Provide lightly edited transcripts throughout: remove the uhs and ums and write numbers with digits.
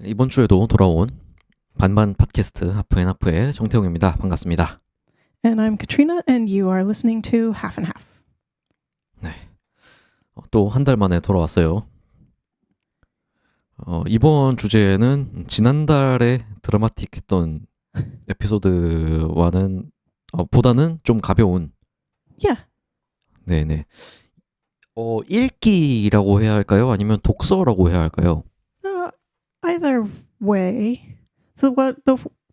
이번 주에도 돌아온 반반 팟캐스트 하프앤하프의 정태웅입니다. 반갑습니다. And I'm Katrina, and you are listening to Half and Half. 네, 또 한 달 만에 돌아왔어요. 이번 주제는 지난달에 드라마틱했던 에피소드와는 보다는 좀 가벼운 Yeah. 네네 읽기라고 해야 할까요? 아니면 독서라고 해야 할까요? Either way, the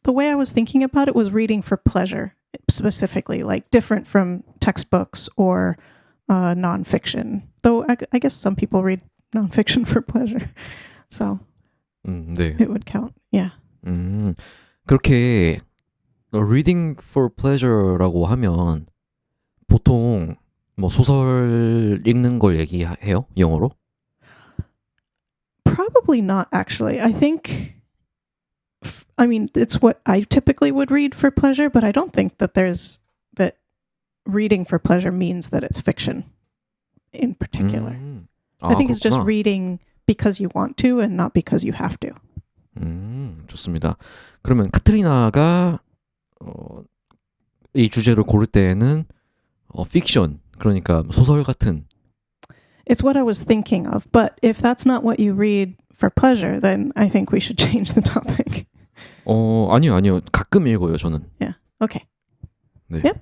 way I was thinking about it was reading for pleasure, specifically, like different from textbooks or nonfiction. Though I guess some people read nonfiction for pleasure, so 네. it would count. Yeah. 그렇게 reading for pleasure라고 하면 보통 뭐 소설 읽는 걸 얘기해요? 영어로? Probably not, actually. I think, it's what I typically would read for pleasure, but I don't think that reading for pleasure means that it's fiction in particular. I think it's just 그렇구나. reading because you want to and not because you have to. 좋습니다. 그러면 카트리나가 이 주제를 고를 때에는 픽션, 그러니까 소설 같은 It's what I was thinking of, but if that's not what you read for pleasure, then I think we should change the topic. 아니요. 가끔 읽어요, 저는. Okay. 네. Yep.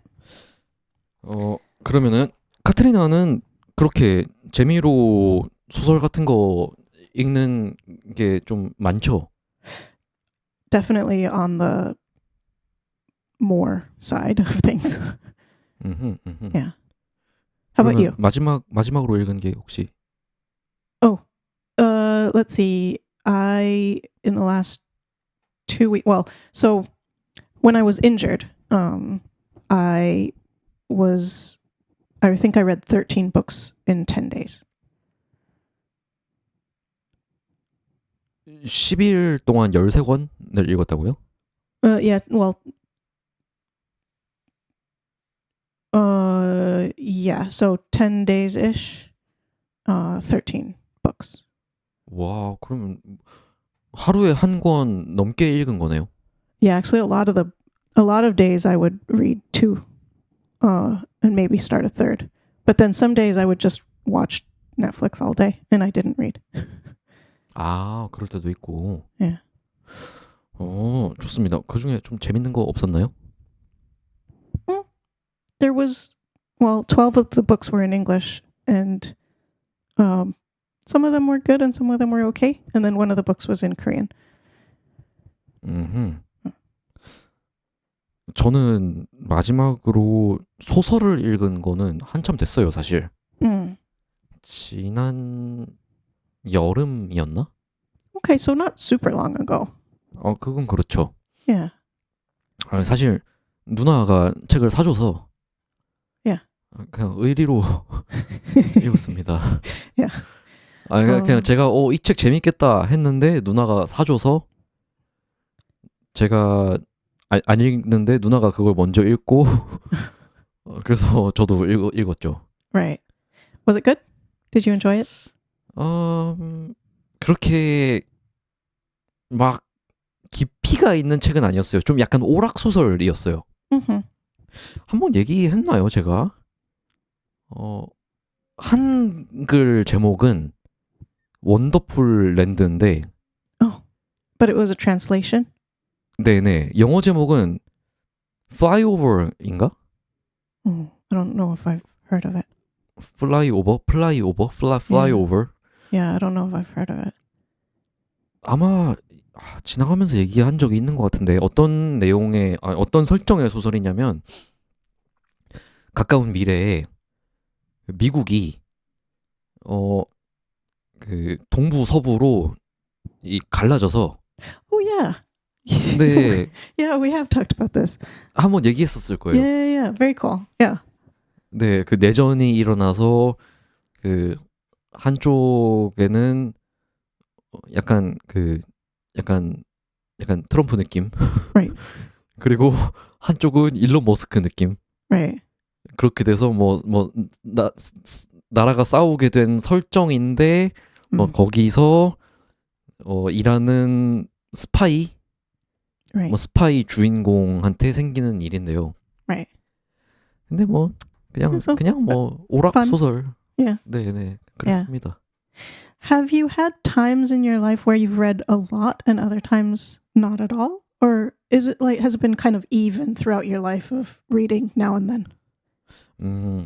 그러면은 카트리나는 그렇게 재미로 소설 같은 거 읽는 게 좀 많죠? Definitely on the more side of things. Yeah. How about you? 마지막으로 읽은 게 혹시? Let's see. In the last 2 weeks, so when I was injured, I think I read 13 books in 10 days. 10일 동안 13권을 읽었다고요? Yeah, yeah, so 10 days-ish, 13 books. 와, 그러면 하루에 한 권 넘게 읽은 거네요. Yeah, actually a lot of days I would read 2, and maybe start a third. But then some days I would just watch Netflix all day and I didn't read. 그럴 때도 있고. Yeah. 좋습니다. 그 중에 좀 재밌는 거 없었나요? There was, 12 of the books were in English, and some of them were good and some of them were okay. And then one of the books was in Korean. 저는 마지막으로 소설을 읽은 거는 한참 됐어요, 사실. 지난 여름이었나? Okay, so not super long ago. 그건 그렇죠. Yeah. 사실 누나가 책을 사줘서 Yeah. 그냥 의리로 읽었습니다. Yeah. 그냥 제가 이 책 재밌겠다 했는데 누나가 사줘서 제가 안 읽는데 누나가 그걸 먼저 읽고 그래서 저도 읽었죠. Right. Was it good? Did you enjoy it? 그렇게 막 깊이가 있는 책은 아니었어요. 좀 약간 오락소설이었어요. 한번 얘기했나요, 제가? 한글 제목은 원더풀 랜드인데 But it was a translation? 네네. 영어 제목은 Flyover인가? I don't know if I've heard of it. Flyover? Yeah, I don't know if I've heard of it. 아마 지나가면서 얘기한 적이 있는 것 같은데 어떤 내용의 어떤 설정의 소설이냐면 가까운 미래에 미국이 그 동부 서부로 갈라져서 Oh yeah. 네. Yeah, we have talked about this. 한번 얘기했었을 거예요. Yeah. Very cool. Yeah. 네, 그 내전이 일어나서 그 한쪽에는 약간 트럼프 느낌. Right. 그리고 한쪽은 일론 머스크 느낌. Right. 그렇게 돼서 나라가 싸우게 된 설정인데 거기서 일하는 스파이, Right. 뭐 스파이 주인공한테 생기는 일인데요. Right. 근데 뭐 So, 그냥 뭐 오락 fun. 소설. Yeah. 네, 그렇습니다. Have you had times in your life where you've read a lot and other times not at all? Or is it like, has it been kind of even throughout your life of reading now and then?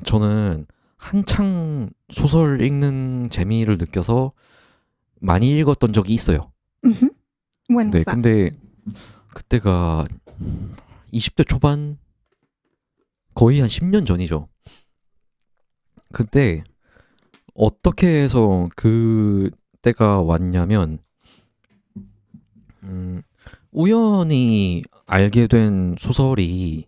저는 한창 소설 읽는 재미를 느껴서 많이 읽었던 적이 있어요. Mm-hmm. When 네, was that? 근데 그때가 20대 초반 거의 한 10년 전이죠. 그때 어떻게 해서 그 때가 왔냐면 우연히 알게 된 소설이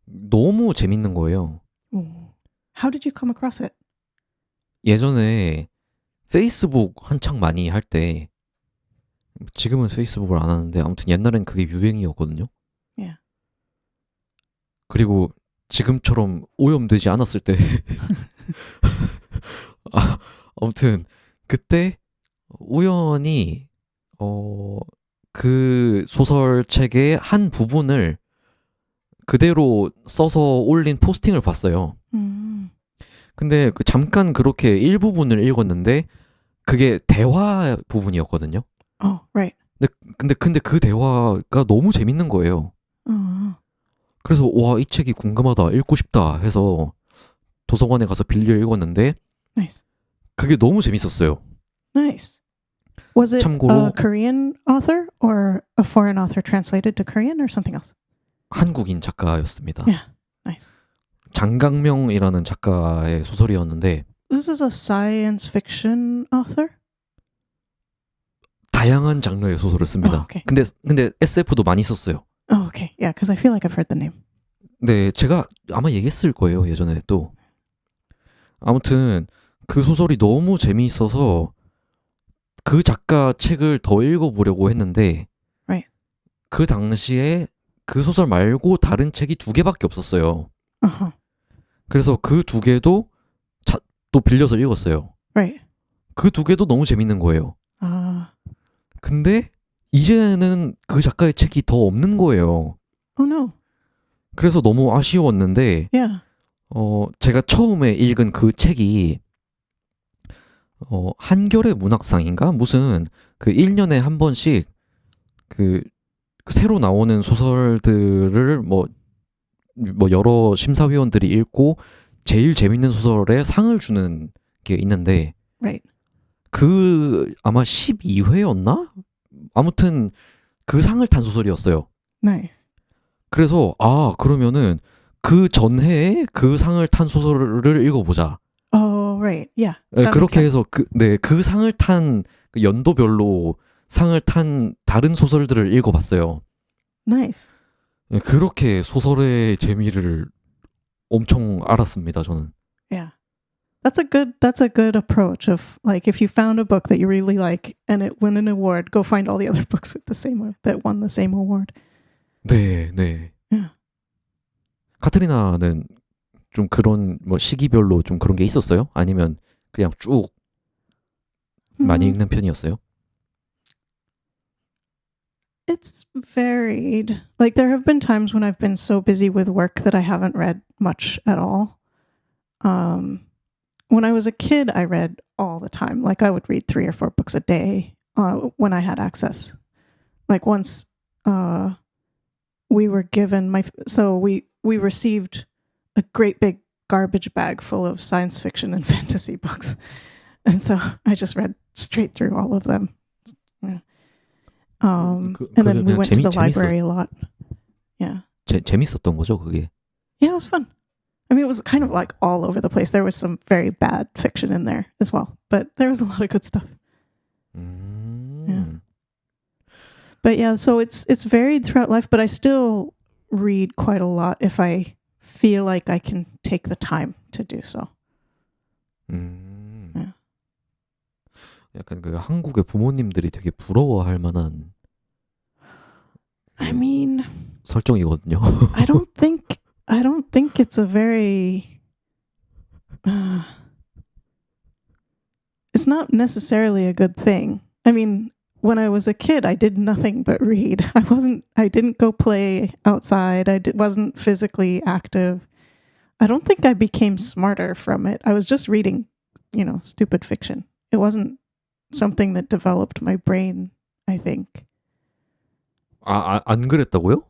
너무 재밌는 거예요. Ooh. How did you come across it? 예전에 페이스북 한창 많이 할 때 지금은 페이스북을 안 하는데 아무튼 옛날엔 그게 유행이었거든요. Yeah. 그리고 지금처럼 오염되지 않았을 때 아무튼 그때 우연히 그 소설책의 한 부분을 그대로 써서 올린 포스팅을 봤어요. Mm. 근데 잠깐 그렇게 일부분을 읽었는데 그게 대화 부분이었거든요. Oh, right. 근데 그 대화가 너무 재밌는 거예요. Oh. 그래서 와, 이 책이 궁금하다, 읽고 싶다 해서 도서관에 가서 빌려 읽었는데 Nice. 그게 너무 재밌었어요. Nice. Was it 참고로 a Korean author or a foreign author translated to Korean or something else? 한국인 작가였습니다. Yeah. Nice. 장강명이라는 작가의 소설이었는데 This is a science fiction author? 다양한 장르의 소설을 씁니다. okay. 근데 SF도 많이 썼어요. Oh, okay. Yeah, because I feel like I've heard the name. 네, 제가 아마 얘기했을 거예요, 예전에 또. 아무튼 그 소설이 너무 재미있어서 그 작가 책을 더 읽어보려고 했는데 Right. 그 당시에 그 소설 말고 다른 책이 2개밖에 없었어요. Uh-huh. 그래서 그 2개도 또 빌려서 읽었어요. Right. 그 2개도 너무 재밌는 거예요. 근데 이제는 그 작가의 책이 더 없는 거예요. Oh no. 그래서 너무 아쉬웠는데 Yeah. 제가 처음에 읽은 그 책이 한겨레 문학상인가? 무슨 그 1년에 한 번씩 그 새로 나오는 소설들을 뭐 여러 심사위원들이 읽고 제일 재밌는 소설에 상을 주는 게 있는데 Right. 그 아마 12회였나? 아무튼 그 상을 탄 소설이었어요. Nice. 그래서 그러면은 그 전해에 그 상을 탄 소설을 읽어보자. Oh, right. Yeah. 네, that 그렇게 makes sense. 해서 그 상을 탄 그 연도별로 상을 탄 다른 소설들을 읽어봤어요. Nice. 네, 그렇게 소설의 재미를 엄청 알았습니다, 저는. Yeah. That's a good approach of like if you found a book that you really like and it won an award, go find all the other books with the same that won the same award. 네. Yeah. 카트리나는 좀 그런 뭐 시기별로 좀 그런 게 있었어요? 아니면 그냥 쭉 많이 읽는 편이었어요? It's varied. Like there have been times when I've been so busy with work that I haven't read much at all. When I was a kid, I read all the time. Like I would read 3 or 4 books a day when I had access. Like once we were given we received a great big garbage bag full of science fiction and fantasy books. And so I just read straight through all of them. Yeah. And then we went to the library a lot. Yeah. 재밌었던 거죠, 그게? Yeah, it was fun. I mean, it was kind of like all over the place. There was some very bad fiction in there as well, but there was a lot of good stuff. Yeah. But yeah, so it's varied throughout life, but I still read quite a lot if I feel like I can take the time to do so. Yeah. 약간 그 한국의 부모님들이 되게 부러워할 만한 I mean, 설정이거든요. I don't think it's a very it's not necessarily a good thing. I mean, when I was a kid, I did nothing but read. I didn't go play outside. Wasn't physically active. I don't think I became smarter from it. I was just reading, stupid fiction. It wasn't something that developed my brain, I think. 안 그랬다고요?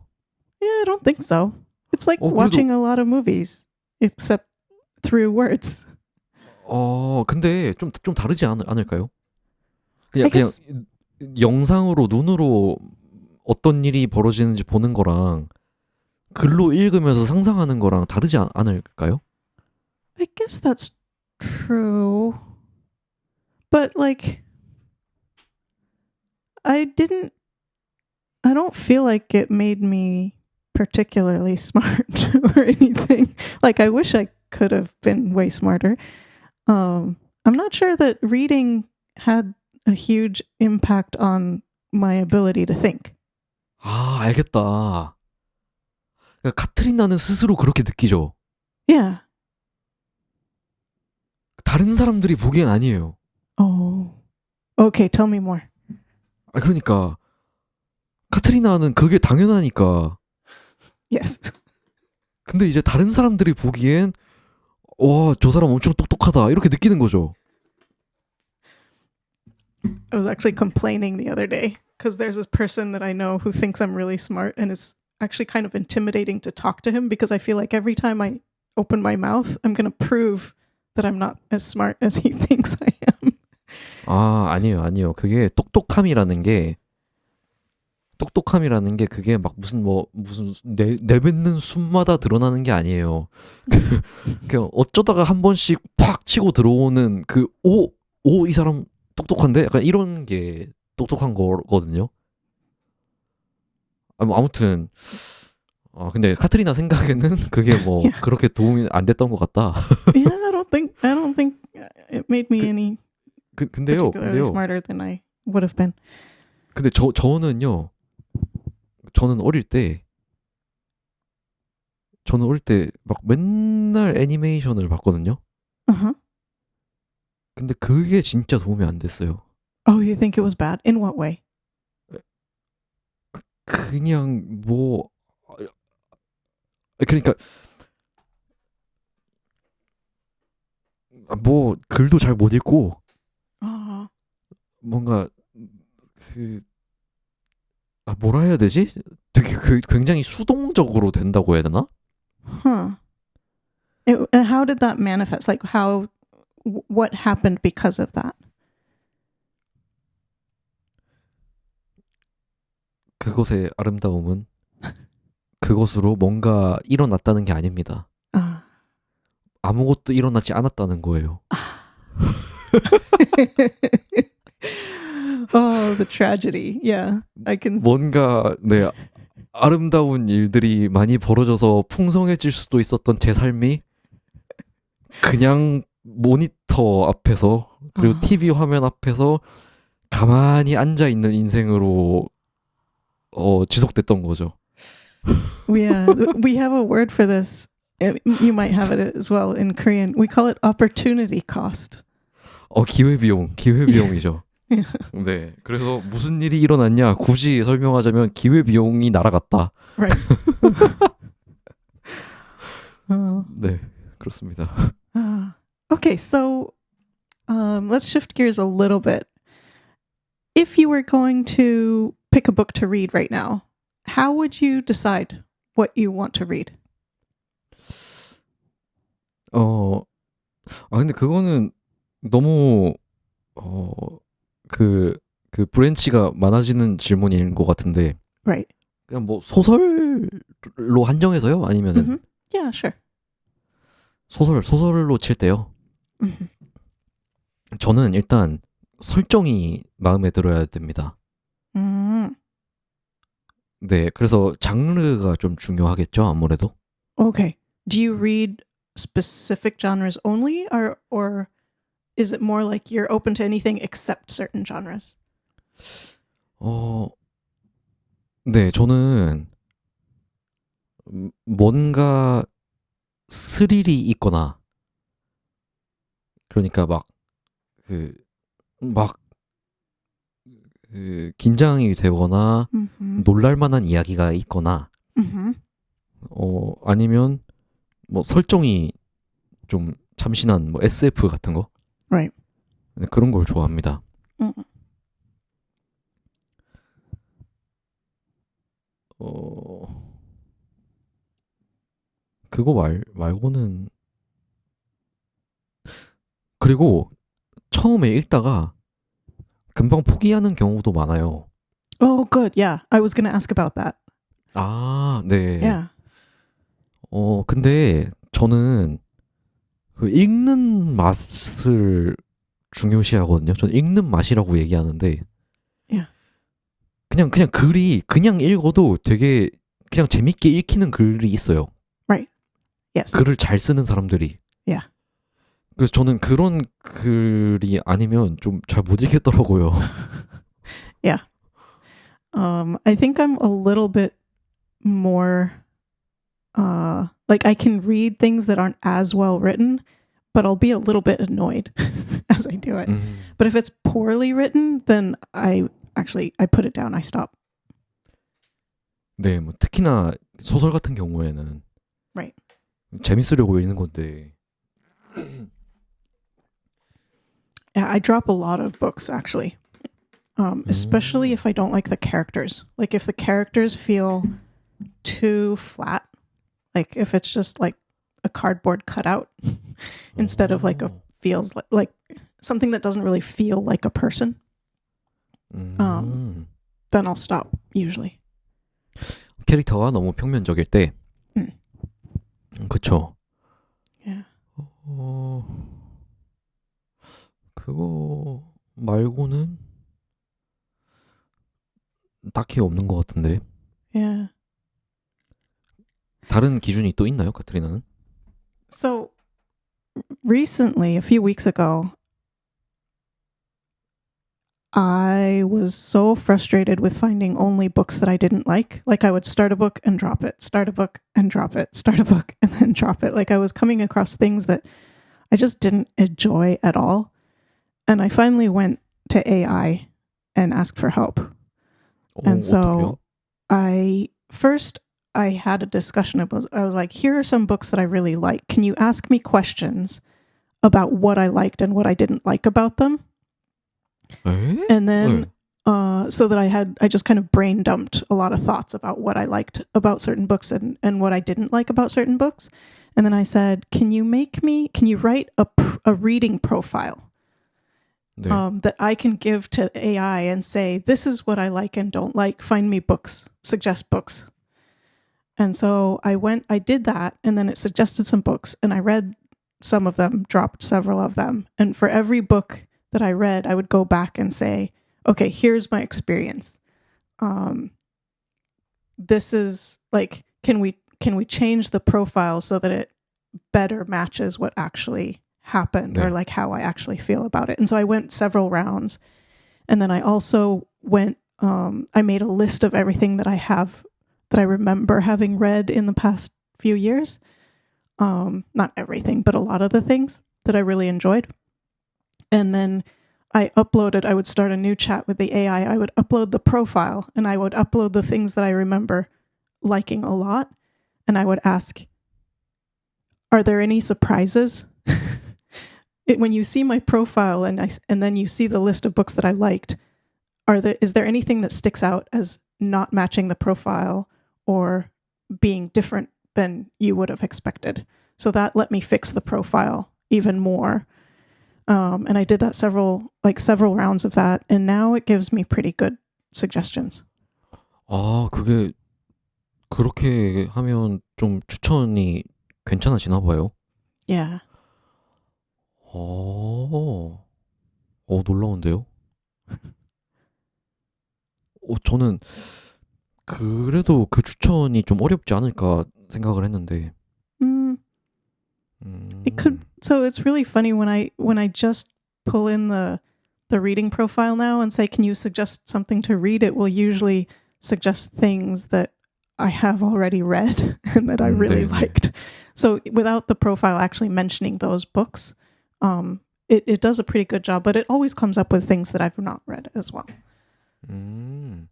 Yeah, I don't think so. It's like 그래도 watching a lot of movies, except through words. 근데 좀 다르지 않을까요? I 그냥 guess, 영상으로 눈으로 어떤 일이 벌어지는지 보는 거랑 글로 읽으면서 상상하는 거랑 다르지 않을까요? I guess that's true. But like, I don't feel like it made me particularly smart or anything. Like, I wish I could have been way smarter. I'm not sure that reading had a huge impact on my ability to think. 알겠다. 그러니까 카트리나는 스스로 그렇게 느끼죠. Yeah. 다른 사람들이 보기엔 아니에요. Oh. Okay, tell me more. 그러니까 카트리나는 그게 당연하니까. Yes. 근데 이제 다른 사람들이 보기엔 와, 저 사람 엄청 똑똑하다 이렇게 느끼는 거죠. I was actually complaining the other day because there's this person that I know who thinks I'm really smart, and it's actually kind of intimidating to talk to him because I feel like every time I open my mouth, I'm going to prove that I'm not as smart as he thinks I am. 아니에요. 그게 똑똑함이라는 게 그게 막 무슨 내뱉는 숨마다 드러나는 게 아니에요. 그냥 어쩌다가 한 번씩 팍 치고 들어오는 이 사람 똑똑한데? 약간 이런 게 똑똑한 거거든요. 아무튼 근데 카트리나 생각에는 그게 Yeah. 그렇게 도움이 안 됐던 것 같다. Yeah, I don't think it made me any 근데요. particularly smarter than I would have been. 근데 저는 어릴 때 막 맨날 애니메이션을 봤거든요. Uh-huh. 근데 그게 진짜 도움이 안 됐어요. Oh, you think it was bad? In what way? 그냥 그러니까 글도 잘 못 읽고 뭔가 뭐라 해야 되지? 되게 굉장히 수동적으로 된다고 해야 되나? Huh. How did that manifest? Like what happened because of that? 그것의 아름다움은 그것으로 뭔가 일어났다는 게 아닙니다. 아무것도 일어나지 않았다는 거예요. Oh, the tragedy. Yeah, I can. 뭔가 아름다운 일들이 많이 벌어져서 풍성해질 수도 있었던 제 삶이 그냥 모니터 앞에서 그리고 TV 화면 앞에서 가만히 앉아 있는 인생으로 지속됐던 거죠. Yeah, we have a word for this. You might have it as well in Korean. We call it opportunity cost. 기회비용이죠. 네, 그래서 무슨 일이 일어났냐 굳이 설명하자면 기회비용이 날아갔다. Right. 네, 그렇습니다. Okay, so let's shift gears a little bit. If you were going to pick a book to read right now, how would you decide what you want to read? 근데 그거는 너무 그 브랜치가 많아지는 질문인 것 같은데. Right. 그냥 소설로 한정해서요? 아니면은 Mm-hmm. Yeah, sure. 소설로 칠 때요. Mm-hmm. 저는 일단 설정이 마음에 들어야 됩니다. Mm. 네, 그래서 장르가 좀 중요하겠죠, 아무래도. Okay. Do you read specific genres only, or is it more like you're open to anything except certain genres? 네, 저는 뭔가 스릴이 있거나 그러니까 긴장이 되거나 Mm-hmm. 놀랄 만한 이야기가 있거나 Mm-hmm. 아니면 뭐 설정이 좀 참신한 뭐 SF 같은 거 Right. 네, 그런 걸 좋아합니다. Mm-hmm. 그거 말고는 그리고 처음에 읽다가 금방 포기하는 경우도 많아요. Oh, good. Yeah, I was going to ask about that. 아, 네. Yeah. 근데 저는 그 읽는 맛을 중요시하거든요. 저는 읽는 맛이라고 얘기하는데 Yeah. 그냥 글이 그냥 읽어도 되게 그냥 재밌게 읽히는 글이 있어요. Right. Yes. 글을 잘 쓰는 사람들이. Yeah. 그래서 저는 그런 글이 아니면 좀 잘 못 읽겠더라고요. I think I'm a little bit more like I can read things that aren't as well written, but I'll be a little bit annoyed as I do it. But if it's poorly written, then I put it down. I stop. 네, 뭐 특히나 소설 같은 경우에는 Right. 재밌으려고 읽는 건데. Yeah, I drop a lot of books actually. Especially if I don't like the characters. Like if the characters feel too flat, like if it's just like a cardboard cutout instead of like a feels like something that doesn't really feel like a person, then I'll stop usually. 캐릭터가 너무 평면적일 때. 그쵸. Yeah. 그거 말고는 딱히 없는 것 같은데. Yeah. 다른 기준이 또 있나요, 카트리나는? So recently, a few weeks ago, I was so frustrated with finding only books that I didn't like. Like I would start a book and drop it, start a book and drop it, start a book and then drop it. Like I was coming across things that I just didn't enjoy at all. And I finally went to AI and asked for help. And so 어떡해요? I had a discussion about, I was like, here are some books that I really like. Can you ask me questions about what I liked and what I didn't like about them? 에? And then, so that I just kind of brain dumped a lot of thoughts about what I liked about certain books and what I didn't like about certain books. And then I said, can you write a reading profile 네. that I can give to AI and say, this is what I like and don't like. Find me books, suggest books. And so I did that, and then it suggested some books, and I read some of them, dropped several of them. And for every book that I read, I would go back and say, okay, here's my experience. This is like, can we change the profile so that it better matches what actually happened or like how I actually feel about it? And so I went several rounds, and then I also went, I made a list of everything that I remember having read in the past few years. Not everything, but a lot of the things that I really enjoyed. And then I would start a new chat with the AI. I would upload the profile, and I would upload the things that I remember liking a lot. And I would ask, are there any surprises? When you see my profile and then you see the list of books that I liked, is there anything that sticks out as not matching the profile or being different than you would have expected? So that let me fix the profile even more. And I did that several rounds of that, and now it gives me pretty good suggestions. 아, 그게 그렇게 하면 좀 추천이 괜찮아지나 봐요. Yeah. 놀라운데요? 저는 그래도 그 추천이 좀 어렵지 않을까 생각을 했는데. It could. So it's really funny when I just pull in the reading profile now and say, can you suggest something to read? It will usually suggest things that I have already read and that I really liked. So without the profile actually mentioning those books, it does a pretty good job, but it always comes up with things that I've not read as well. 음.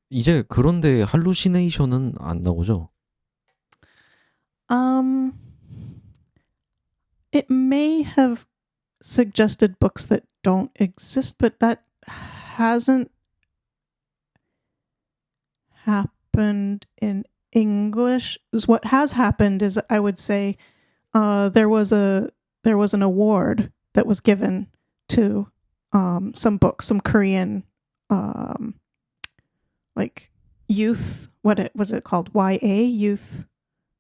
이제 그런데 할루시네이션은 안 나오죠? Um, it may have suggested books that don't exist, but that hasn't happened in English. What has happened is, I would say, there was an award that was given to some books, some Korean like youth. What was it called? YA, youth,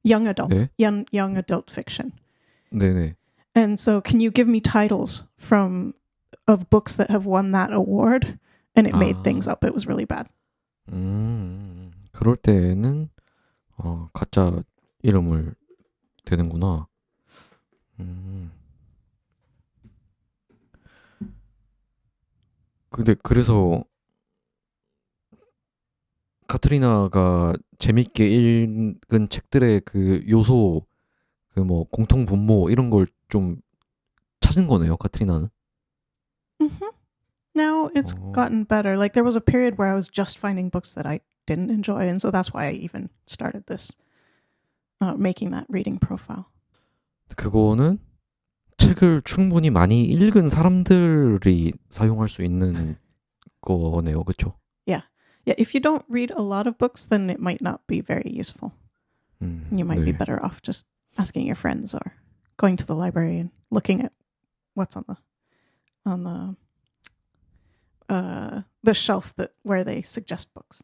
young adult, 네. young adult fiction. 네네. And so, can you give me titles of books that have won that award? And it made things up. It was really bad. 그럴 때는 가짜 이름을 대는구나. 근데 그래서 카트리나가 재밌게 읽은 책들의 그 요소, 그 뭐 공통 분모 이런 걸 좀 찾은 거네요, 카트리나는. Mm-hmm. Now it's gotten better. Like, there was a period where I was just finding books that I didn't enjoy, and so that's why I even started this, making that reading profile. 그거는 책을 충분히 많이 읽은 사람들이 사용할 수 있는 거네요, 그렇죠? Yeah, if you don't read a lot of books, then it might not be very useful. And you might be 네. better off just asking your friends or going to the library and looking at what's on the shelf where they suggest books.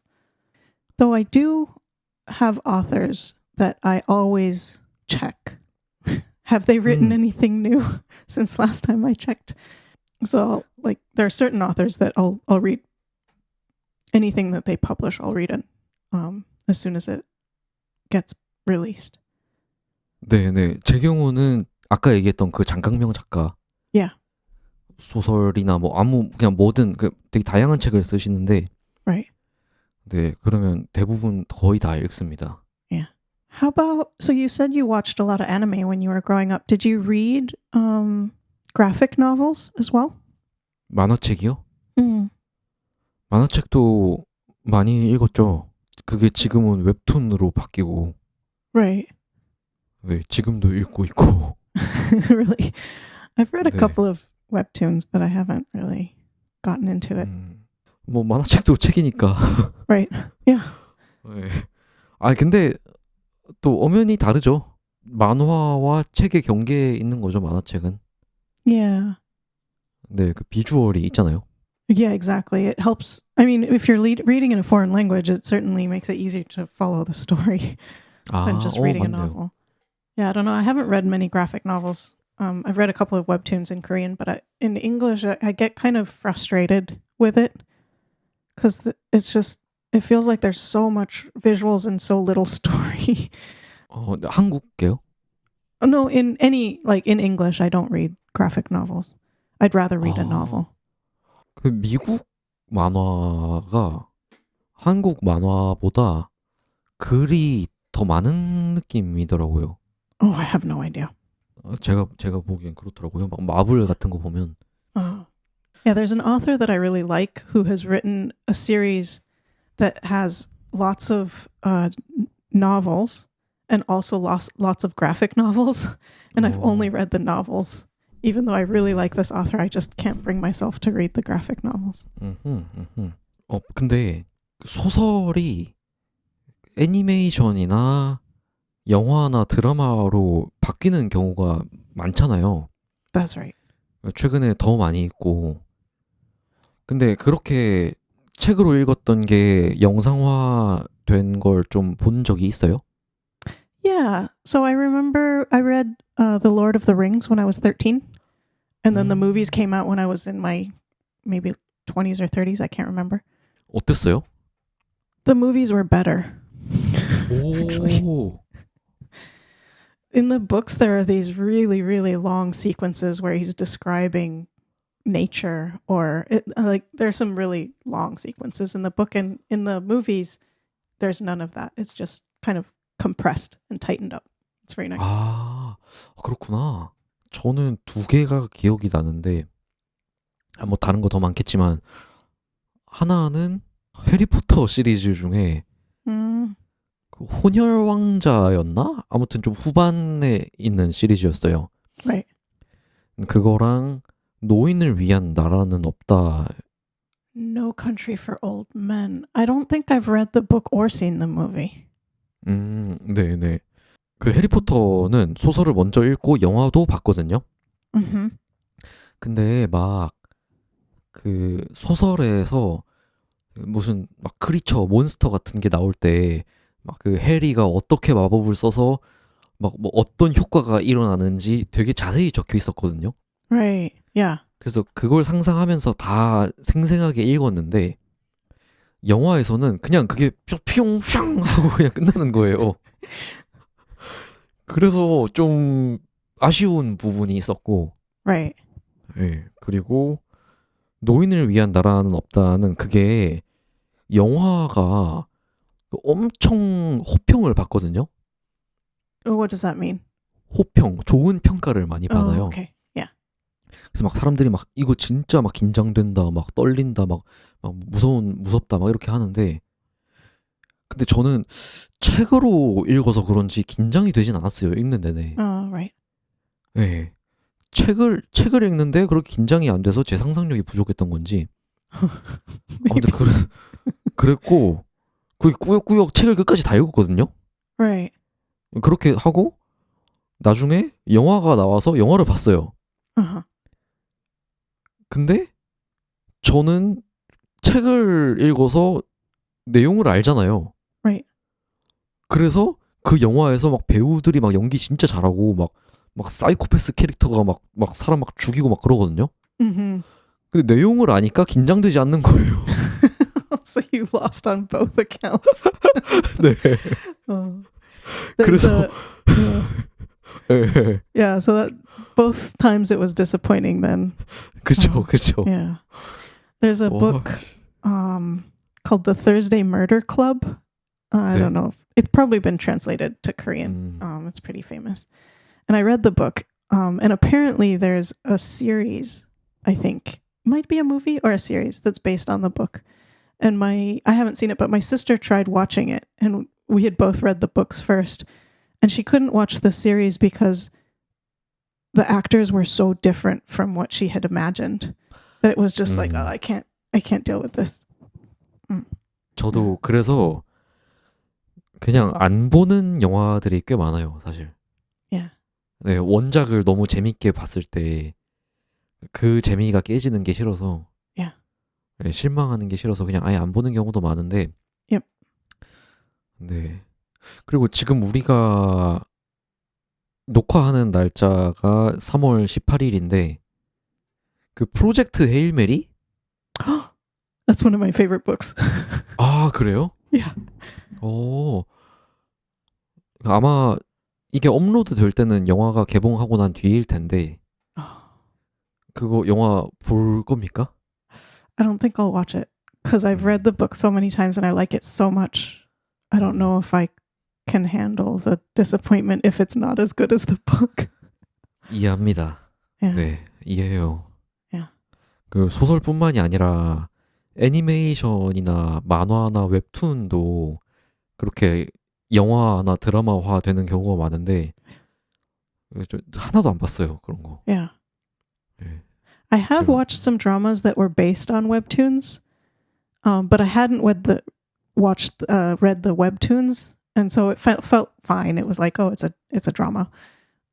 Though I do have authors that I always check. Have they written anything new since last time I checked? So, like, there are certain authors that I'll read. Anything that they publish, I'll read it as soon as it gets released. 네네. 제 경우는 아까 얘기했던 그 장강명 작가. Yeah. 소설이나 뭐 그냥 뭐든 되게 다양한 책을 쓰시는데. Right. 네, 그러면 대부분 거의 다 읽습니다. Yeah. How about, so you said you watched a lot of anime when you were growing up. Did you read graphic novels as well? 만화책이요? 만화책도 많이 읽었죠. 그게 지금은 웹툰으로 바뀌고. Right. 네, 지금도 읽고 있고. Really? I've read a 네. couple of webtoons, but I haven't really gotten into it. 뭐 만화책도 책이니까. Right. Yeah. 네. 근데 또 엄연히 다르죠. 만화와 책의 경계에 있는 거죠, 만화책은. Yeah. 네, 그 비주얼이 있잖아요. Yeah, exactly. It helps. I mean, if you're reading in a foreign language, it certainly makes it easier to follow the story than just reading a 맞네요. novel. Yeah, I don't know. I haven't read many graphic novels. I've read a couple of webtoons in Korean, but in English, I get kind of frustrated with it because it feels like there's so much visuals and so little story. 한국게요? No, in English, I don't read graphic novels. I'd rather read a novel. 그 미국 만화가 한국 만화보다 글이 더 많은 느낌이더라고요. Oh, I have no idea. 제가 보기엔 그렇더라고요. 막 마블 같은 거 보면. Yeah, there's an author that I really like who has written a series that has lots of novels and also lots of graphic novels. And I've only read the novels. Even though I really like this author, I just can't bring myself to read the graphic novels. 근데 소설이 애니메이션이나 영화나 드라마로 바뀌는 경우가 많잖아요. That's right. 최근에 더 많이 있고. 근데 그렇게 책으로 읽었던 게 영상화 된 걸 좀 본 적이 있어요? Yeah. So I remember I read The Lord of the Rings when I was 13. And then the movies came out when I was in my maybe 20s or 30s. I can't remember. 어땠어요? The movies were better. 오. In the books, there are these really, really long sequences where he's describing nature, or there's some really long sequences in the book, and in the movies, there's none of that. It's just kind of compressed and tightened up. It's very nice. 그렇구나. 저는 2개가 기억이 나는데, 뭐 다른 거 더 많겠지만 하나는 해리포터 시리즈 중에 Mm, 그 혼혈왕자였나? 아무튼 좀 후반에 있는 시리즈였어요. right. 그거랑 노인을 위한 나라는 없다. No Country for Old Men. I don't think I've read the book or seen the movie. 네네. 그 해리포터는 소설을 먼저 읽고 영화도 봤거든요. Mm-hmm. 근데 막 그 소설에서 무슨 막 크리처, 몬스터 같은 게 나올 때 막 그 해리가 어떻게 마법을 써서 막 뭐 어떤 효과가 일어나는지 되게 자세히 적혀 있었거든요. Right. Yeah. 그래서 그걸 상상하면서 다 생생하게 읽었는데 영화에서는 그냥 그게 퓨용샹 하고 그냥 끝나는 거예요. 그래서 좀 아쉬운 부분이 있었고, Right. 예. 그리고 노인을 위한 나라는 없다는 그게 영화가 엄청 호평을 받거든요. What does that mean? 호평, 좋은 평가를 많이 Oh, 받아요. okay. Yeah. 그래서 막 사람들이 막 이거 진짜 막 긴장된다, 막 떨린다, 막 무섭다, 막 이렇게 하는데, 근데 저는 책으로 읽어서 그런지 긴장이 되진 않았어요. 읽는 내내. Oh, right. 예. 책을 읽는데 그렇게 긴장이 안 돼서 제 상상력이 부족했던 건지. 아무튼 그랬고, 그렇게 꾸역꾸역 책을 끝까지 다 읽었거든요. Right. 그렇게 하고 나중에 영화가 나와서 영화를 봤어요. Uh-huh. 근데 저는 책을 읽어서 내용을 알잖아요. Right. 그래서 그 영화에서 막 배우들이 막 연기 진짜 잘하고 막 사이코패스 캐릭터가 막 사람 막 죽이고 막 그러거든요. Mm-hmm. 근데 내용을 아니까 긴장되지 않는 거예요. So you lost on both accounts. 네. Oh. 그래서- yeah. 예. Yeah, so that both times it was disappointing then. 그쵸, 그쵸. Yeah. There's a 와, book called The Thursday Murder Club. I 네. don't know if it's probably been translated to Korean. It's pretty famous. And I read the book. And apparently there's a series, I think. Might be a movie or a series that's based on the book. And I haven't seen it, but my sister tried watching it and we had both read the books first. And she couldn't watch the series because the actors were so different from what she had imagined that it was just like, oh, I can't deal with this. 저도 그래서 그냥 안 보는 영화들이 꽤 많아요, 사실. Yeah. 네, 원작을 너무 재밌게 봤을 때 그 재미가 깨지는 게 싫어서, Yeah. 네, 실망하는 게 싫어서 그냥 아예 안 보는 경우도 많은데, Yep. 네. 그리고 지금 우리가 녹화하는 날짜가 3월 18일인데 그 프로젝트 헤일 메리? That's one of my favorite books. 아, 그래요? Yeah. 오. 아마 이게 업로드 될 때는 영화가 개봉하고 난 뒤일 텐데 그거 영화 볼 겁니까? I don't think I'll watch it because I've read the book so many times and I like it so much. I don't know if I can handle the disappointment if it's not as good as the book. 이해합니다. Yeah. 네, 이해해요. Yeah. 그 소설뿐만이 아니라 애니메이션이나 만화나 웹툰도 그렇게 영화나 드라마화 되는 경우가 많은데 하나도 안 봤어요, 그런 거. Yeah. 네. I have 지금- watched some dramas that were based on webtoons, but I hadn't read the webtoons, and so it felt fine. It was like, oh, it's a drama.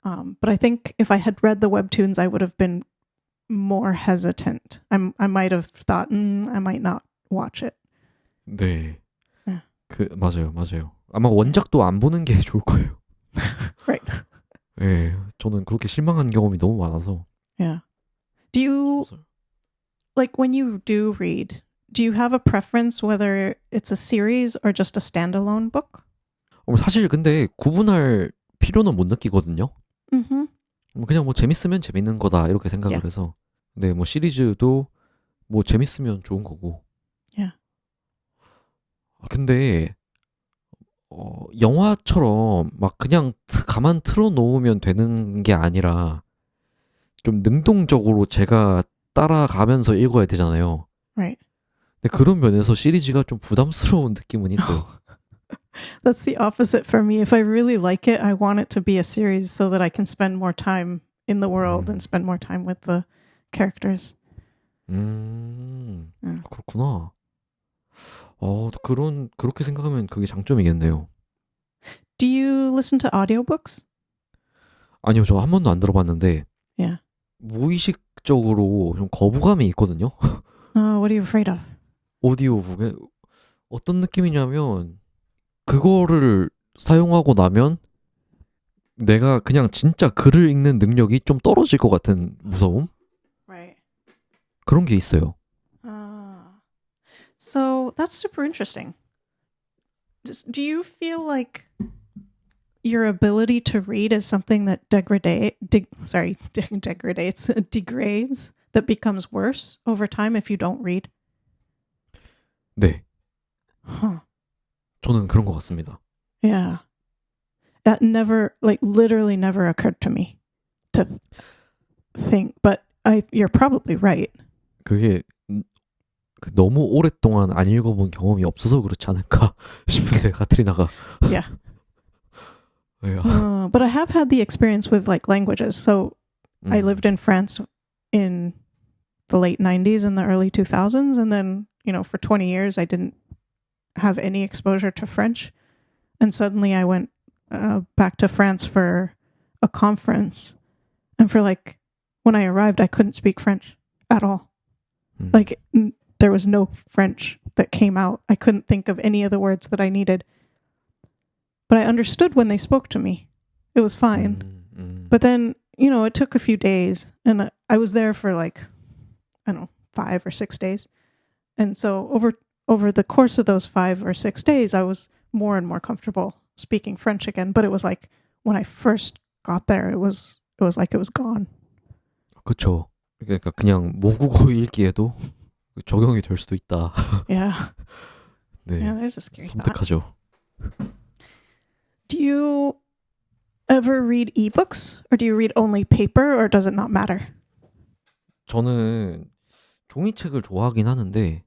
But I think if I had read the webtoons, I would have been more hesitant. I might have thought, I might not watch it. 네. 네. 맞아요. 아마 원작도 안 보는 게 좋을 거예요. Right. 네, 저는 그렇게 실망한 경험이 너무 많아서. Yeah. Do you like when you do read? Do you have a preference whether it's a series or just a standalone book? 사실 근데 구분할 필요는 못 느끼거든요. Mm-hmm. 그냥 뭐 재밌으면 재밌는 거다 이렇게 생각을 Yeah. 해서. 네, 뭐 시리즈도 뭐 재밌으면 좋은 거고. Yeah. 근데 영화처럼 막 그냥 가만 틀어놓으면 되는 게 아니라 좀 능동적으로 제가 따라가면서 읽어야 되잖아요. Right. 근데 그런 면에서 시리즈가 좀 부담스러운 느낌은 있어요. That's the opposite for me. If I really like it, I want it to be a series so that I can spend more time in the world and spend more time with the characters. 그렇구나. 그렇게 생각하면 그게 장점이겠네요. Do you listen to audiobooks? 아니요, 저 한 번도 안 들어봤는데, Yeah. 무의식적으로 좀 거부감이 있거든요. What are you afraid of? 오디오북에 어떤 느낌이냐면, 그거를 사용하고 나면 내가 그냥 진짜 글을 읽는 능력이 좀 떨어질 것 같은 무서움? Right. 그런 게 있어요. So that's super interesting. Do you feel like your ability to read is something that degrades, that becomes worse over time if you don't read? 네, Huh. 저는 그런 것 같습니다. Yeah. That never, like, literally never occurred to me to think, but you're probably right. 그게 너무 오랫동안 안 읽어본 경험이 없어서 그렇지 않을까 싶은데, 가트리나가. Yeah. Yeah. But I have had the experience with like languages. So I lived in France in the late 90s and the early 2000s. And then, for 20 years, I didn't have any exposure to French. And suddenly I went back to France for a conference. And when I arrived, I couldn't speak French at all. Like, there was no French that came out. I couldn't think of any of the words that I needed. But I understood when they spoke to me. It was fine. But then, it took a few days. And I was there for 5 or 6 days. And so over the course of those 5 or 6 days, I was more and more comfortable speaking French again. But it was like when I first got there, it was like it was gone. 그렇죠. 그러니까 그냥 모국어 읽기에도 적용이 될 수도 있다. Yeah. 네. Yeah, there's a scary thought. 섬뜩하죠. Do you ever read ebooks, or do you read only paper, or does it not matter? 저는 종이책을 좋아하긴 하는데,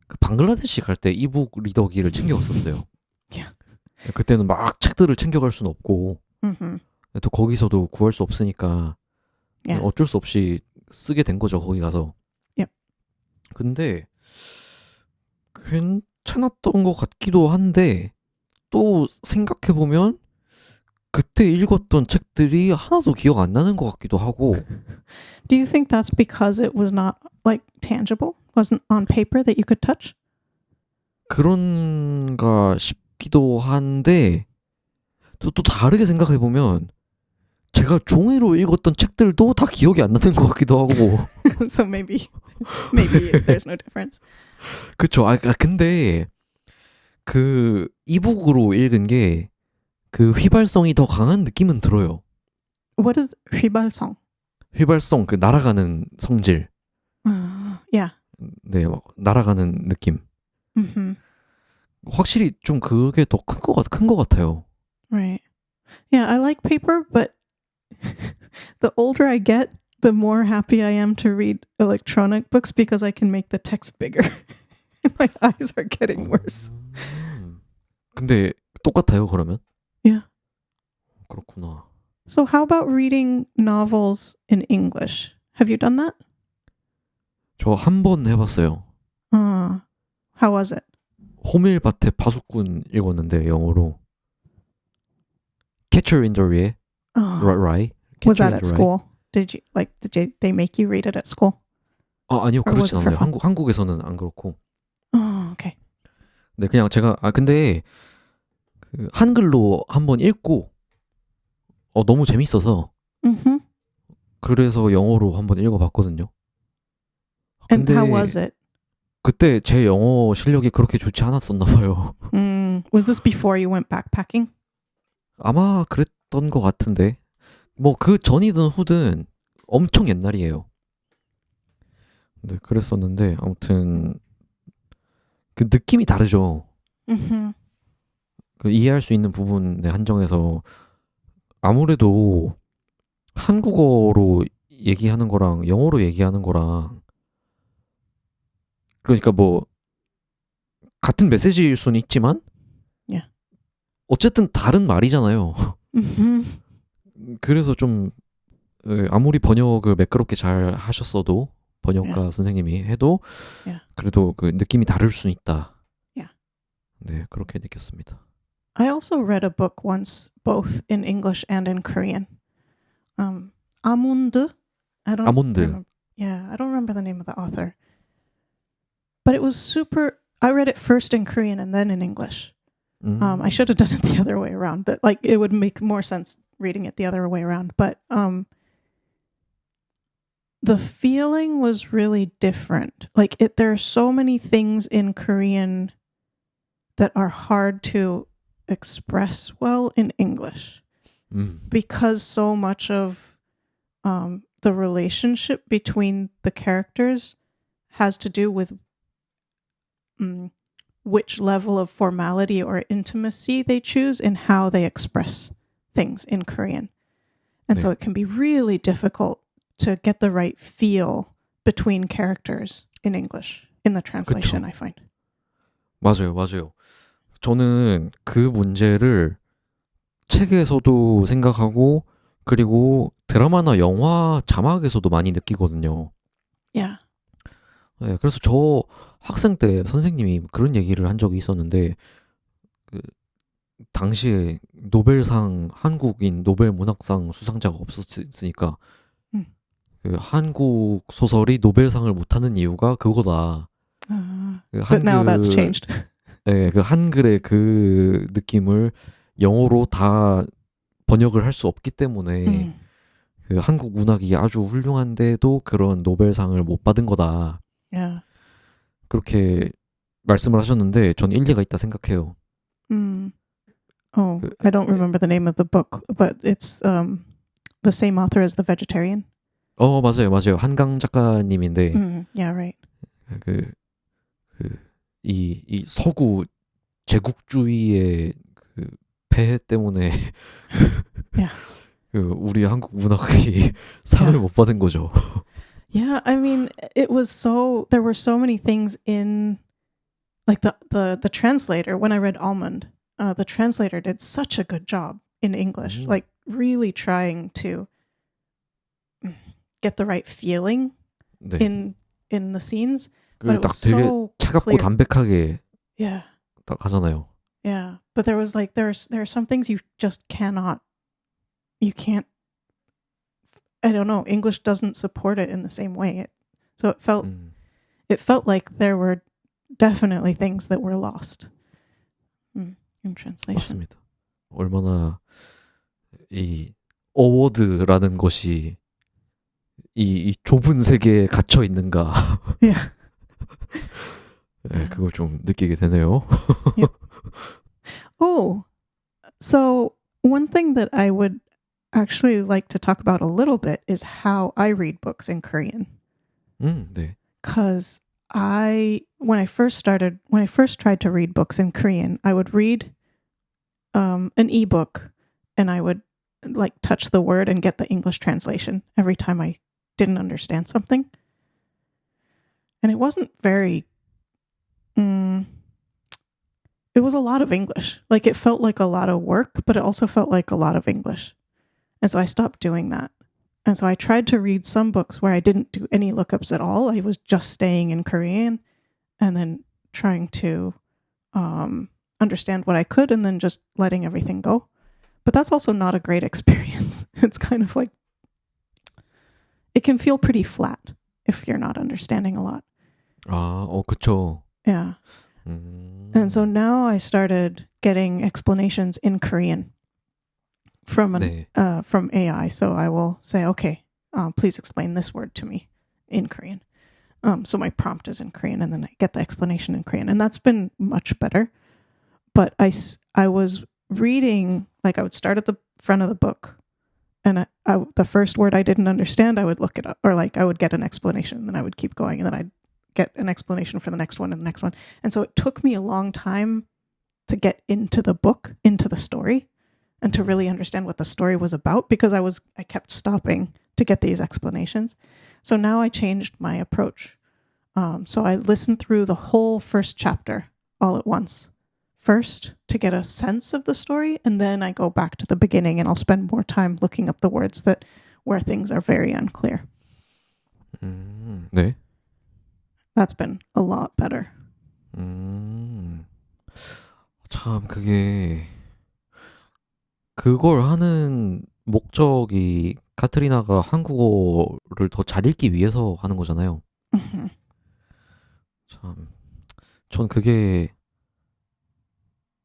그 방글라데시 갈 때 이북 리더기를 챙겨갔었어요. Yeah. 그때는 막 책들을 챙겨갈 수는 없고, Mm-hmm. 또 거기서도 구할 수 없으니까 Yeah. 어쩔 수 없이 쓰게 된 거죠, 거기 가서. Yep. 근데 괜찮았던 것 같기도 한데, 또 생각해보면 그때 읽었던 책들이 하나도 기억 안 나는 것 같기도 하고. Do you think that's because it was not tangible? Wasn't on paper that you could touch? 그런가 싶기도 한데, 또 다르게 생각해보면 제가 종이로 읽었던 책들도 다 기억이 안 나는 것 같기도 하고. So maybe there's no difference. 그쵸. 근데 그 이북으로 읽은 게 그 휘발성이 더 강한 느낌은 들어요. What is 휘발성? 휘발성, 그 날아가는 성질. Yeah. 네, 막 날아가는 느낌. Mm-hmm. 확실히 좀 그게 더 큰 것 같아요. Right. Yeah, I like paper, but the older I get, the more happy I am to read electronic books because I can make the text bigger. My eyes are getting worse. 근데 똑같아요, 그러면? Yeah. 그렇구나. So how about reading novels in English? Have you done that? 저 한 번 해봤어요. How was it? 호밀밭의 파수꾼 읽었는데, 영어로. Catcher in the Rye. Rye. Was that at school? Did they make you read it at school? 아니요, Or was 그렇진 it for 않아요. fun? 한국에서는 안 그렇고. Okay. 네, 그냥 제가 근데 그 한글로 한번 읽고 너무 재밌어서 Mm-hmm. 그래서 영어로 한번 읽어봤거든요. And 근데 how was it? 그때 제 영어 실력이 그렇게 좋지 않았었나 봐요. Was this before you went backpacking? 아마 그랬던 것 같은데, 뭐 그 전이든 후든 엄청 옛날이에요. 네, 그랬었는데 아무튼 그 느낌이 다르죠. Mm-hmm. 그 이해할 수 있는 부분에 한정해서 아무래도 한국어로 얘기하는 거랑 영어로 얘기하는 거랑 그러니까 뭐 같은 메시지일 수는 있지만 Yeah. 어쨌든 다른 말이잖아요. Mm-hmm. 그래서 좀 아무리 번역을 매끄럽게 잘 하셨어도 번역가 선생님이 해도 Yeah. 그래도 그 느낌이 다를 수는 있다. Yeah. 네, 그렇게 느꼈습니다. I also read a book once, both in English and in Korean. Amund. I don't 아몬드. remember. Yeah, I don't remember the name of the author. But it was super. I read it first in Korean and then in English. I should have done it the other way around. That like it would make more sense reading it the other way around. But the feeling was really different. Like there are so many things in Korean that are hard to express well in English because so much of the relationship between the characters has to do with which level of formality or intimacy they choose in how they express things in Korean. And so it can be really difficult to get the right feel between characters in English, in the translation, 그쵸. I find. 맞아요, 맞아요. 저는 그 문제를 책에서도 생각하고 그리고 드라마나 영화 자막에서도 많이 느끼거든요. Yeah. 네, 그래서 저 학생 때 선생님이 그런 얘기를 한 적이 있었는데 그 당시에 노벨상 한국인 노벨 문학상 수상자가 없었으니까 그 한국 소설이 노벨상을 못하는 이유가 그거다. 그 But now that's changed. 네, 그 한글의 그 느낌을 영어로 다 번역을 할 수 없기 때문에 그 한국 문학이 아주 훌륭한데도 그런 노벨상을 못 받은 거다. Yeah. 그렇게 말씀을 하셨는데 전 일리가 있다 생각해요. Oh, I don't remember the name of the book, but it's the same author as The Vegetarian. 맞아요, 맞아요. 한강 작가님인데 Yeah, right. 이 서구 제국주의의 그 폐해 때문에 Yeah. 그 우리 한국 문학이 상을 못 받은 거죠. Yeah, I mean, there were so many things in, like the translator, when I read Almond, the translator did such a good job in English, like really trying to get the right feeling 네. in the scenes. 그 But it 딱 was 되게 so 차갑고 clear. 담백하게 Yeah. 딱 하잖아요. Yeah. But there was like, there are some things you just can't, I don't know, English doesn't support it in the same way. So it felt like there were definitely things that were lost in translation. 맞습니다. 얼마나 이 어워드라는 것이 이 좁은 세계에 갇혀 있는가. Yeah. 네, 그걸 좀 느끼게 되네요. Yep. Oh, so one thing that I would actually like to talk about a little bit is how I read books in Korean. 네. Because when I first tried to read books in Korean, I would read an ebook and I would like touch the word and get the English translation every time I didn't understand something. And it wasn't very, it was a lot of English. Like it felt like a lot of work, but it also felt like a lot of English. And so I stopped doing that. And so I tried to read some books where I didn't do any lookups at all. I was just staying in Korean and then trying to understand what I could and then just letting everything go. But that's also not a great experience. It's kind of like, it can feel pretty flat if you're not understanding a lot. 그쵸. Yeah. And so now I started getting explanations in Korean from from AI. So I will say, okay, please explain this word to me in Korean. So my prompt is in Korean and then I get the explanation in Korean. And that's been much better. But I was reading, like I would start at the front of the book and the first word I didn't understand, I would look it up, or like I would get an explanation and then I would keep going and then I'd get an explanation for the next one and the next one. And so it took me a long time to get into the book, into the story, and to really understand what the story was about because I kept stopping to get these explanations. So now I changed my approach. So I listened through the whole first chapter all at once. First, to get a sense of the story, and then I go back to the beginning and I'll spend more time looking up the words where things are very unclear. 네. That's been a lot better. 참 그걸 하는 목적이 카트리나가 한국어를 더 잘 읽기 위해서 하는 거잖아요. 참, 전 그게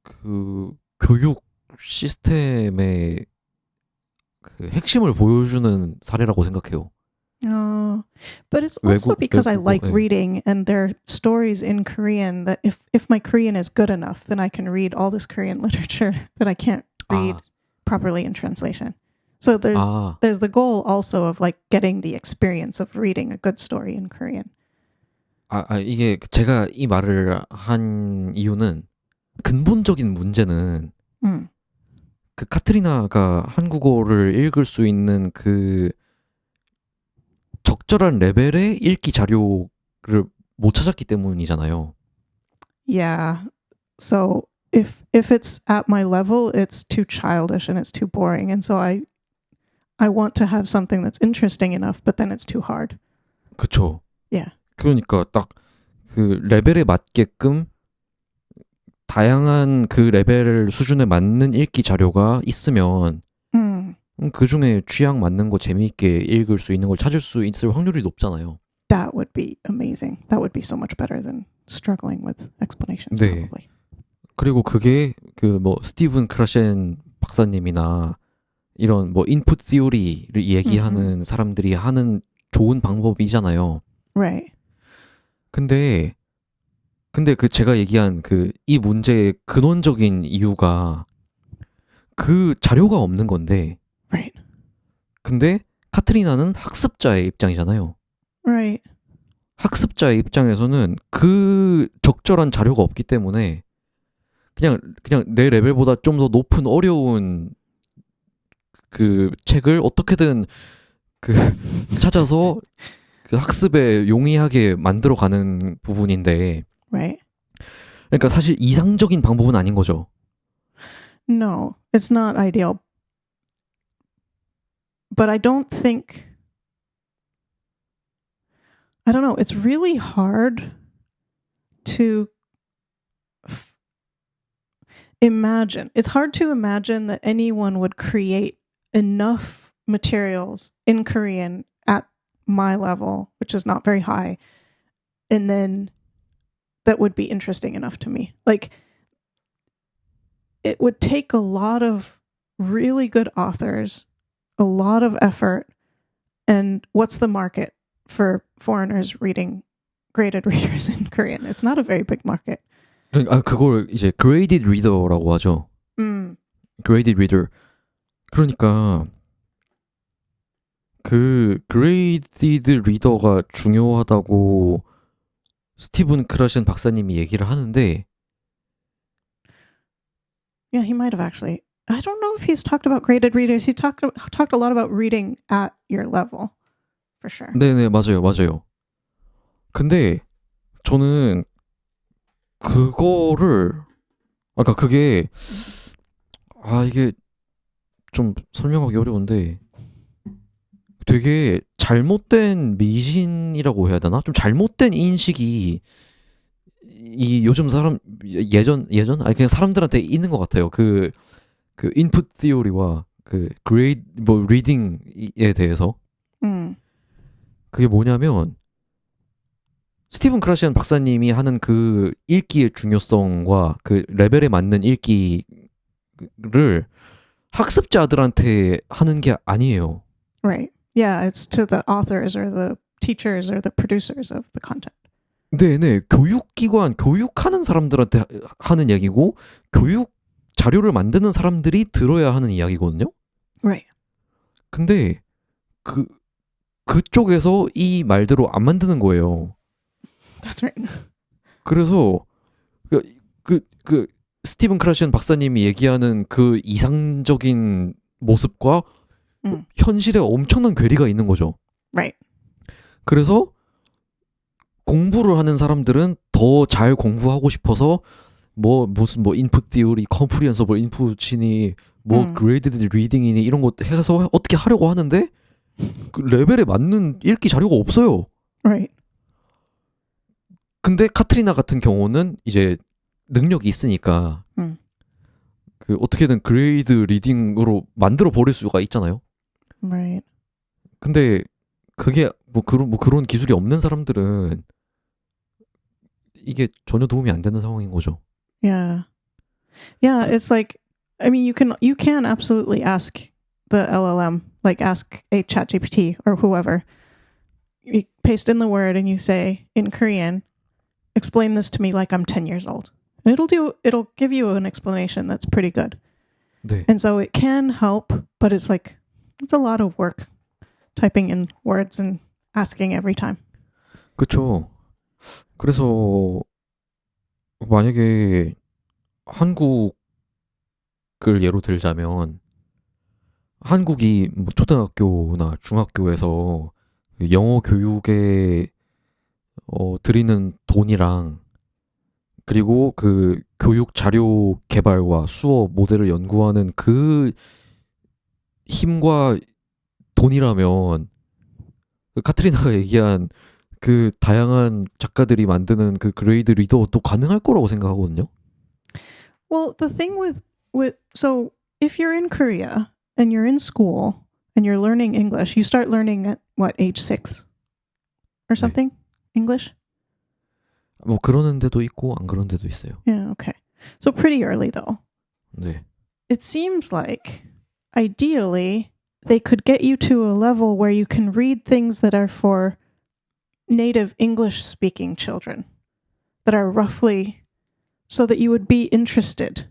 그 교육 시스템의 그 핵심을 보여주는 사례라고 생각해요. But it's also because I like 예. reading, and there are stories in Korean that if my Korean is good enough, then I can read all this Korean literature that I can't read properly in translation. So there's the goal also of like getting the experience of reading a good story in Korean. 이게 제가 이 말을 한 이유는 근본적인 문제는 그 카트리나가 한국어를 읽을 수 있는 그 적절한 레벨의 읽기 자료를 못 찾았기 때문이잖아요. Yeah. So if it's at my level, it's too childish and it's too boring, and so I want to have something that's interesting enough, but then it's too hard. 그쵸. Yeah. 그러니까 딱 그 레벨에 맞게끔 다양한 그 레벨 수준에 맞는 읽기 자료가 있으면 그 중에 취향 맞는 거 재미있게 읽을 수 있는 걸 찾을 수 있을 확률이 높잖아요. That would be amazing. That would be so much better than struggling with explanations. 네. Probably. 그리고 그게 그 뭐 스티븐 크라셴 박사님이나 이런 뭐 인풋 티오리를 얘기하는 사람들이 하는 좋은 방법이잖아요. Right. 근데 그 제가 얘기한 그 이 문제의 근원적인 이유가 그 자료가 없는 건데. Right. 근데 카트리나는 학습자의 입장이잖아요. Right. 학습자의 입장에서는 그 적절한 자료가 없기 때문에 그냥 내 레벨보다 좀 더 높은 어려운 그 책을 어떻게든 그 찾아서 그 학습에 용이하게 만들어가는 부분인데, Right. 그러니까 사실 이상적인 방법은 아닌 거죠. No, it's not ideal. But I don't know, it's really hard to imagine. It's hard to imagine that anyone would create enough materials in Korean at my level, which is not very high, and then that would be interesting enough to me. Like, it would take a lot of really good authors, a lot of effort, and what's the market for foreigners reading graded readers in Korean? It's not a very big market. 그걸 이제 graded reader라고 하죠. graded reader. 그러니까 그 graded reader가 중요하다고 스티븐 크라셴 박사님이 얘기를 하는데. Yeah, he might have actually. I don't know if he's talked about graded readers. He talked a lot about reading at your level, for sure. 네네, 맞아요. 근데 저는 그거를 그게 이게 좀 설명하기 어려운데 되게 잘못된 미신이라고 해야 되나? 좀 잘못된 인식이 이 요즘 사람 예전 그냥 사람들한테 있는 것 같아요. 그 인풋 티오리와 그 그레이드 뭐 리딩에 대해서. 그게 뭐냐면 스티븐 크라시안 박사님이 하는 그 읽기의 중요성과 그 레벨에 맞는 읽기를 학습자들한테 하는 게 아니에요. Right. Yeah, it's to the authors or the teachers or the producers of the content. 네. 교육기관, 교육하는 사람들한테 하는 얘기고 교육 자료를 만드는 사람들이 들어야 하는 이야기거든요. Right. 근데 그쪽에서 이 말대로 안 만드는 거예요. That's right. 그래서 그 스티븐 크라시안 박사님이 얘기하는 그 이상적인 모습과 현실에 엄청난 괴리가 있는 거죠. Right. 그래서 공부를 하는 사람들은 더 잘 공부하고 싶어서 무슨 인풋 티오리, 컴프리언서블 인풋이니 그레이디드 리딩이니 이런 거 해서 어떻게 하려고 하는데 그 레벨에 맞는 읽기 자료가 없어요. Right. 근데 카트리나 같은 경우는 이제 능력이 있으니까 그 어떻게든 그레이드 리딩으로 만들어 버릴 수가 있잖아요. Right. 근데 그게 그런 기술이 없는 사람들은 이게 전혀 도움이 안 되는 상황인 거죠. Yeah. Yeah, it's like, I mean, you can absolutely ask the LLM, like ask a ChatGPT or whoever. You paste in the word and you say in Korean, explain this to me like I'm 10 years old. And it'll give you an explanation that's pretty good. 네. And so it can help, but it's a lot of work typing in words and asking every time. 그렇죠. 그래서 만약에 한국을 예로 들자면 한국이 뭐 초등학교나 중학교에서 영어 교육에 들이는 돈이랑 그리고 그 교육 자료 개발과 수업 모델을 연구하는 그 힘과 돈이라면 그 카트리나가 얘기한 그 다양한 작가들이 만드는 그 그레이드 리더도 가능할 거라고 생각하거든요. Well, the thing with so if you're in Korea and you're in school and you're learning English, you start learning at what, age 6 or something? English? 뭐 그러는 데도 있고 안 그런 데도 있어요. Yeah, okay. So pretty early though. 네. It seems like ideally they could get you to a level where you can read things that are for native English speaking children that are roughly so that you would be interested.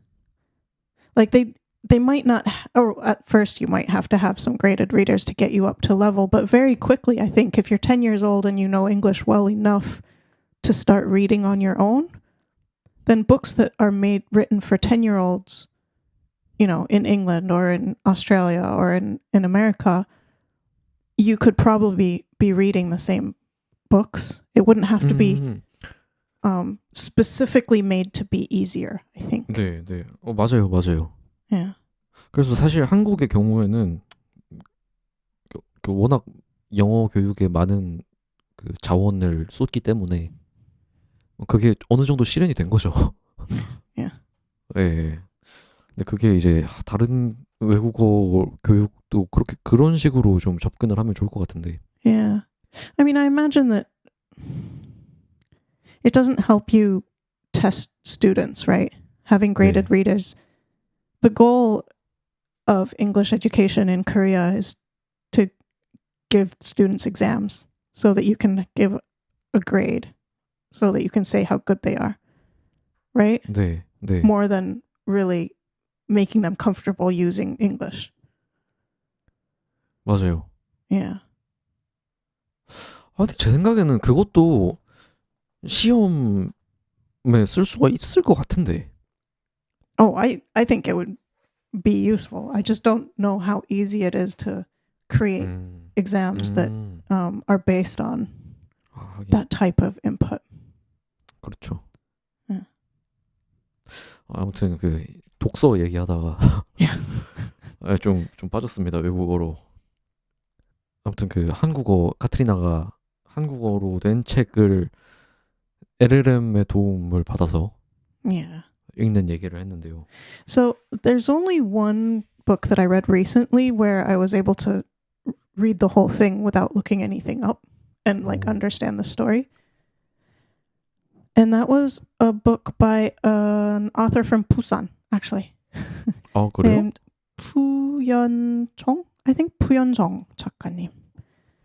Like they might not, or at first you might have to have some graded readers to get you up to level, but very quickly, I think if you're 10 years old and you know English well enough to start reading on your own, then books that are written for 10-year-olds, you know, in England or in Australia or in America, you could probably be reading the same books. It wouldn't have to be specifically made to be easier, I think. 네, 네. 맞아요, 맞아요. Yeah. 그래서 사실 한국의 경우에는 워낙 영어 교육에 많은 그 자원을 쏟기 때문에 그게 어느 정도 실현이 된 거죠. Yeah. 예. 근데 그게 이제 다른 외국어 교육도 그런 식으로 좀 접근을 하면 좋을 것 같은데. Yeah. I mean, I imagine that it doesn't help you test students, right? Having graded readers. The goal of English education in Korea is to give students exams so that you can give a grade, so that you can say how good they are, right? 네, 네. More than really making them comfortable using English. 맞아요. Yeah. 근데 제 생각에는 그것도 시험에 쓸 수가 있을 것 같은데. Oh, I think it would be useful. I just don't know how easy it is to create exams that are based on that type of input. 그렇죠. Yeah. 아무튼 그 독서 얘기하다가 좀 빠졌습니다. 외국어로. 아무튼 그 카트리나가 한국어로 된 책을 LLM의 도움을 받아서 Yeah. 읽는 얘기를 했는데요. So there's only one book that I read recently where I was able to read the whole thing without looking anything up and understand the story. And that was a book by an author from Busan, actually. 그래요? Named 푸연정? I think 푸연정 작가님.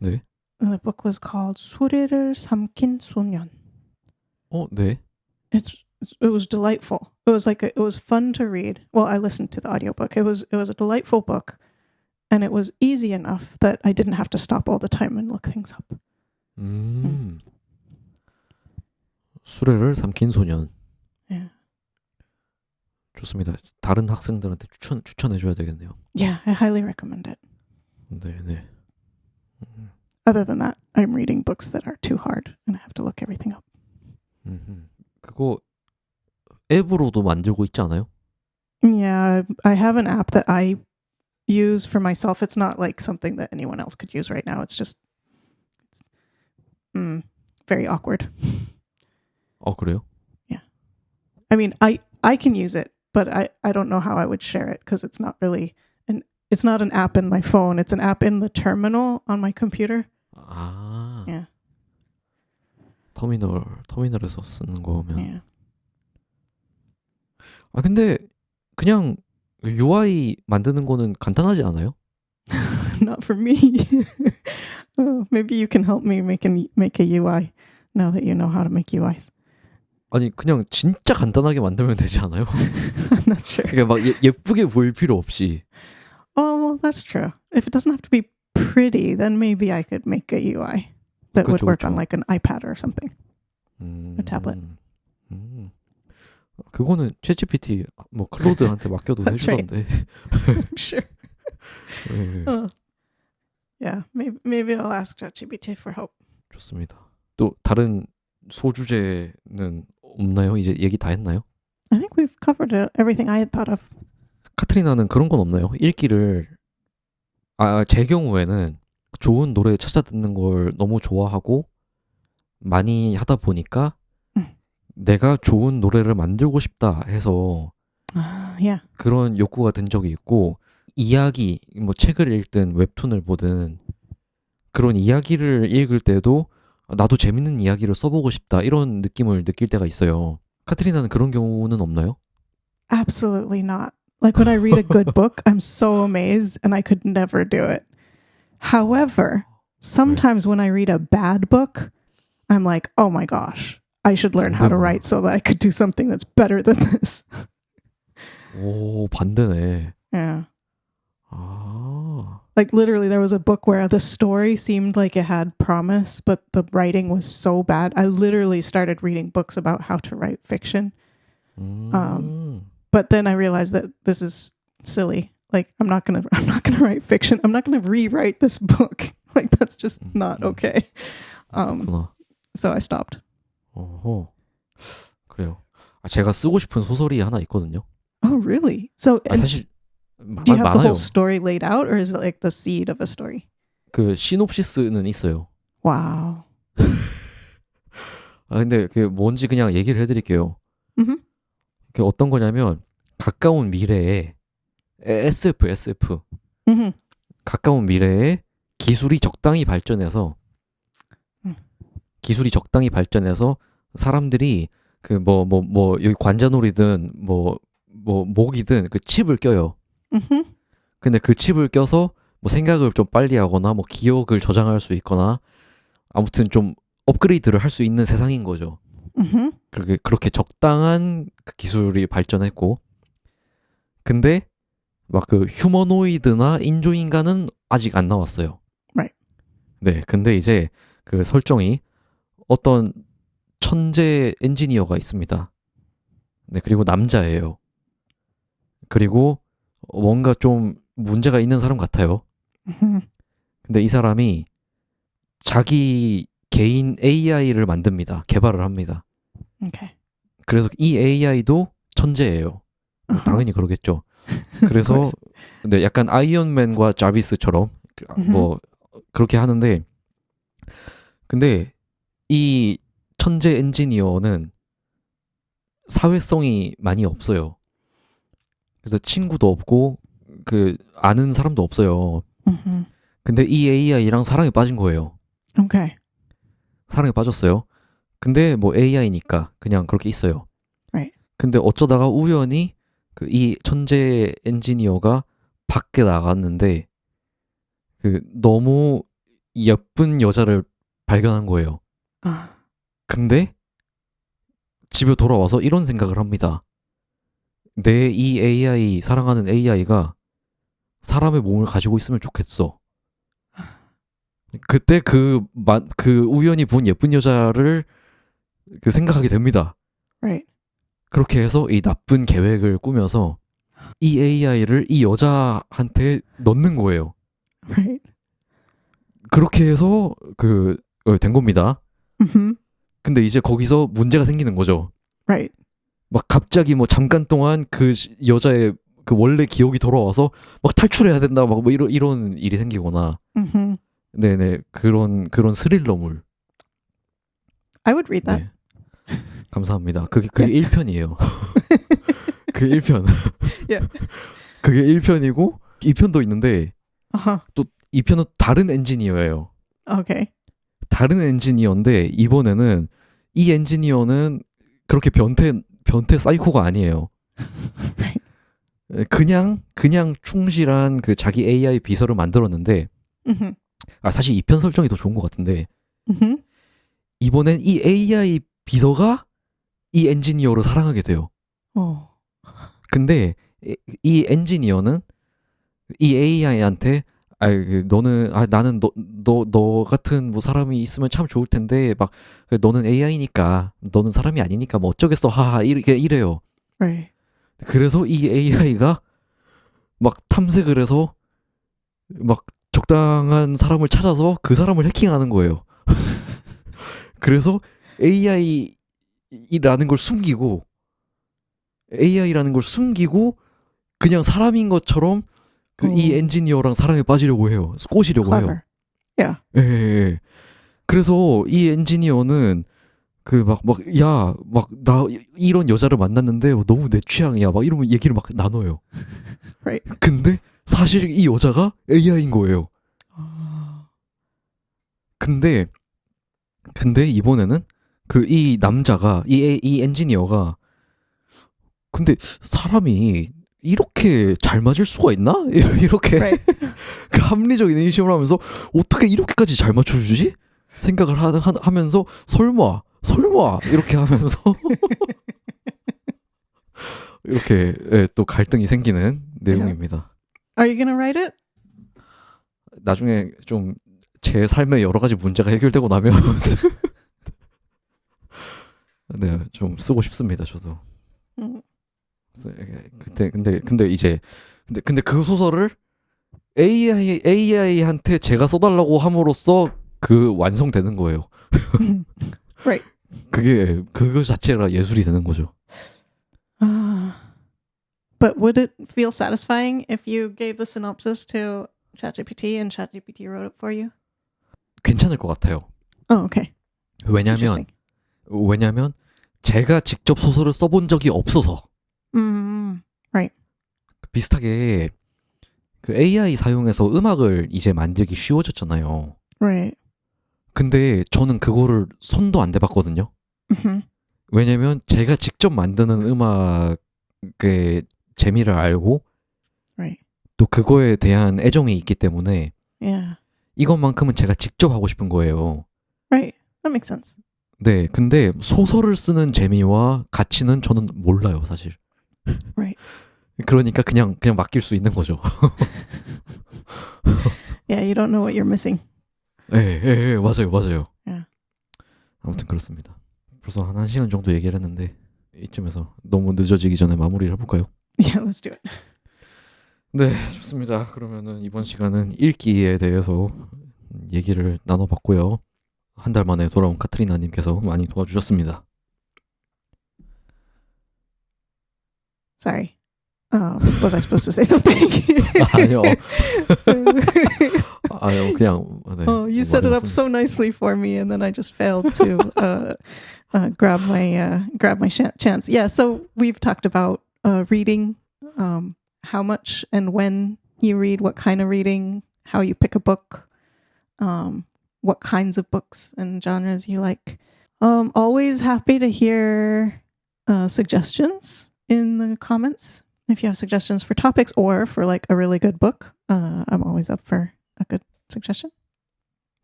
네. And the book was called 수레를 삼킨 소년. 네. It was delightful. It was fun to read. Well, I listened to the audiobook. It was a delightful book, and it was easy enough that I didn't have to stop all the time and look things up. 수레를 삼킨 소년. Yeah. 좋습니다. 다른 학생들한테 추천해 줘야 되겠네요. Yeah, I highly recommend it. 네, 네. Other than that, I'm reading books that are too hard and I have to look everything up. 그거 앱으로도 만들고 있지 않아요? Yeah, I have an app that I use for myself. It's not like something that anyone else could use right now. It's just very awkward. 그래요? I mean, I can use it, but I don't know how I would share it because it's not really it's not an app in my phone. It's an app in the terminal on my computer. Yeah. 터미널에서 쓰는 거면. Yeah. 근데 그냥 UI 만드는 거는 간단하지 않아요? Not for me. Maybe you can help me make a UI now that you know how to make UIs. 아니 그냥 진짜 간단하게 만들면 되지 않아요? I'm not sure. 그러니까 막 예쁘게 보일 필요 없이. Oh, well, that's true. If it doesn't have to be pretty, then maybe I could make a UI that would work on like an iPad or something. A tablet. 그거는 챗GPT 뭐 클로드한테 맡겨도 That's 해주던데. I'm sure. 네, Yeah, maybe I'll ask ChatGPT for help. 좋습니다. 또 다른 소주제는 없나요? 이제 얘기 다 했나요? I think we've covered everything I had thought of. 카트리나는 그런 건 없나요? 읽기를 제 경우에는 좋은 노래 찾아 듣는 걸 너무 좋아하고 많이 하다 보니까 내가 좋은 노래를 만들고 싶다 해서 Yeah. 그런 욕구가 든 적이 있고 이야기, 뭐 책을 읽든 웹툰을 보든 그런 이야기를 읽을 때도 나도 재밌는 이야기를 써보고 싶다 이런 느낌을 느낄 때가 있어요. 카트리나는 그런 경우는 없나요? Absolutely not. Like when I read a good book, I'm so amazed and I could never do it. However, sometimes when I read a bad book, I'm like, oh my gosh, I should learn how to write so that I could do something that's better than this. 오, 반대네. Yeah. Like literally there was a book where the story seemed like it had promise, but the writing was so bad. I literally started reading books about how to write fiction. But then I realized that this is silly. Like I'm not gonna write fiction. I'm not gonna rewrite this book. Like that's just not okay. So I stopped. 그래요. 제가 쓰고 싶은 소설이 하나 있거든요. Oh really? So 사실 do you have the 많아요. whole story laid out, or is it like the seed of a story? 그 시놉시스는 있어요. Wow. 근데 그 뭔지 그냥 얘기를 해드릴게요. 그 어떤 거냐면 가까운 미래에 SF 가까운 미래에 기술이 적당히 발전해서 사람들이 그 뭐 여기 관자놀이든 뭐 목이든 그 칩을 껴요. 근데 그 칩을 껴서 뭐 생각을 좀 빨리 하거나 뭐 기억을 저장할 수 있거나 아무튼 좀 업그레이드를 할 수 있는 세상인 거죠. 그렇게 적당한 그 기술이 발전했고, 근데 막 그 휴머노이드나 인조인간은 아직 안 나왔어요. Right. 네, 근데 이제 그 설정이 어떤 천재 엔지니어가 있습니다. 네, 그리고 남자예요. 그리고 뭔가 좀 문제가 있는 사람 같아요. 근데 이 사람이 자기 개인 AI를 만듭니다. 개발을 합니다. Okay. 그래서 이 AI도 천재예요. 당연히 그러겠죠. 그래서 네, 약간 아이언맨과 자비스처럼 뭐 그렇게 하는데, 근데 이 천재 엔지니어는 사회성이 많이 없어요. 그래서 친구도 없고 그 아는 사람도 없어요. 근데 이 AI랑 사랑에 빠진 거예요. Okay. 사랑에 빠졌어요. 근데 뭐 AI니까 그냥 그렇게 있어요. Right. 근데 어쩌다가 우연히 그 이 천재 엔지니어가 밖에 나갔는데 그 너무 예쁜 여자를 발견한 거예요. 근데 집에 돌아와서 이런 생각을 합니다. 내 이 AI, 사랑하는 AI가 사람의 몸을 가지고 있으면 좋겠어. 그때 그 우연히 본 예쁜 여자를 그 생각하게 됩니다. Right. 그렇게 해서 이 나쁜 계획을 꾸며서 이 AI를 이 여자한테 넣는 거예요. Right. 그렇게 해서 된 겁니다. Mm-hmm. 근데 이제 거기서 문제가 생기는 거죠. Right. 막 갑자기 뭐 잠깐 동안 그 여자의 그 원래 기억이 돌아와서 막 탈출해야 된다 막 뭐 이런 일이 생기거나 Mm-hmm. 네네 그런 스릴러물. I would read that. 네. 감사합니다. 그게 1편이에요. 그게 1편. Yeah. 그게 1편이고 2편도 있는데 Uh-huh. 또 2편은 다른 엔지니어예요. Okay. 다른 엔지니어인데 이번에는 이 엔지니어는 그렇게 변태 사이코가 아니에요. Right. 그냥 충실한 그 자기 AI 비서를 만들었는데 Mm-hmm. 사실 2편 설정이 더 좋은 것 같은데 Mm-hmm. 이번엔 이 AI 비서가 이 엔지니어를 사랑하게 돼요. Oh. 근데 이 엔지니어는 이 AI한테 나는 너 같은 뭐 사람이 있으면 참 좋을 텐데 막 너는 AI니까 너는 사람이 아니니까 뭐 어쩌겠어 하하 이래요. Right. 그래서 이 AI가 막 탐색을 해서 막 적당한 사람을 찾아서 그 사람을 해킹하는 거예요. 그래서 AI라는 걸 숨기고 그냥 사람인 것처럼 이 엔지니어랑 사랑에 빠지려고 해요. 꼬시려고 Clever. 해요. Yeah. 예. 그래서 이 엔지니어는 나 이런 여자를 만났는데 너무 내 취향이야. 막 이러면 얘기를 막 나눠요. Right. 근데 사실 이 여자가 AI인 거예요. 근데 이번에는 이 남자가 이 엔지니어가 근데 사람이 이렇게 잘 맞을 수가 있나? 이렇게 Right. 그 합리적인 의심을 하면서 어떻게 이렇게까지 잘 맞춰주지? 생각을 하면서 설마 이렇게 하면서 이렇게 또 갈등이 생기는 내용입니다. Are you gonna write it? 나중에 좀 제 삶의 여러 가지 문제가 해결되고 나면 네, 좀 쓰고 싶습니다. 저도. 근데 그 소설을 AI한테 제가 써달라고 함으로써 완성되는 거예요. Right. 그거 자체가 예술이 되는 거죠. But would it feel satisfying if you gave the synopsis to ChatGPT and ChatGPT wrote it for you? 괜찮을 것 같아요. Oh, okay. 왜냐면 제가 직접 소설을 써본 적이 없어서. Right. 비슷하게 그 AI 사용해서 음악을 이제 만들기 쉬워졌잖아요. Right. 근데 저는 그거를 손도 안 대봤거든요. Mm-hmm. 왜냐면 제가 직접 만드는 음악의 재미를 알고 Right. 또 그거에 대한 애정이 있기 때문에 Yeah. 이것만큼은 제가 직접 하고 싶은 거예요. Right. That makes sense. 네, 근데 소설을 쓰는 재미와 가치는 저는 몰라요, 사실. Right. 그러니까 그냥 맡길 수 있는 거죠. Yeah, you don't know what you're missing. 예, 맞아요. Yeah. 아무튼 그렇습니다. 벌써 한 1시간 정도 얘기를 했는데 이쯤에서 너무 늦어지기 전에 마무리를 해볼까요? Yeah, let's do it. 네, 좋습니다. 그러면은 이번 시간은 읽기에 대해서 얘기를 나눠봤고요. 한 달 만에 돌아온 카트리나님께서 많이 도와주셨습니다. Sorry. Was I supposed to say something? 아니요. 그냥. 네, you set it up so nicely for me, and then I just failed to grab my chance. Yeah. So we've talked about reading, how much and when you read, what kind of reading, how you pick a book, what kinds of books and genres you like. Always happy to hear suggestions in the comments. If you have suggestions for topics or for like a really good book, I'm always up for a good suggestion.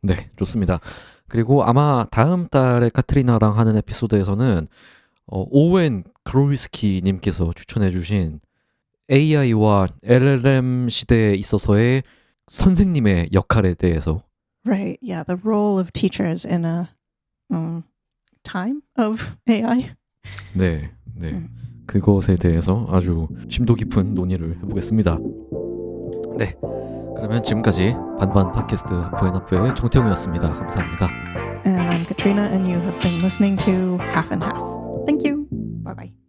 네, 좋습니다. 그리고 아마 다음 달에 카트리나랑 하는 에피소드에서는 오웬 크로위스키 님께서 추천해 주신 AI와 LLM 시대에 있어서의 선생님의 역할에 대해서 Right. Yeah. The role of teachers in a time of AI. 네. 그것에 대해서 아주 심도 깊은 논의를 해보겠습니다. 네. 그러면 지금까지 반반 팟캐스트 하프앤하프의 정태웅이었습니다. 감사합니다. And I'm Katrina, and you have been listening to Half and Half. Thank you. Bye bye.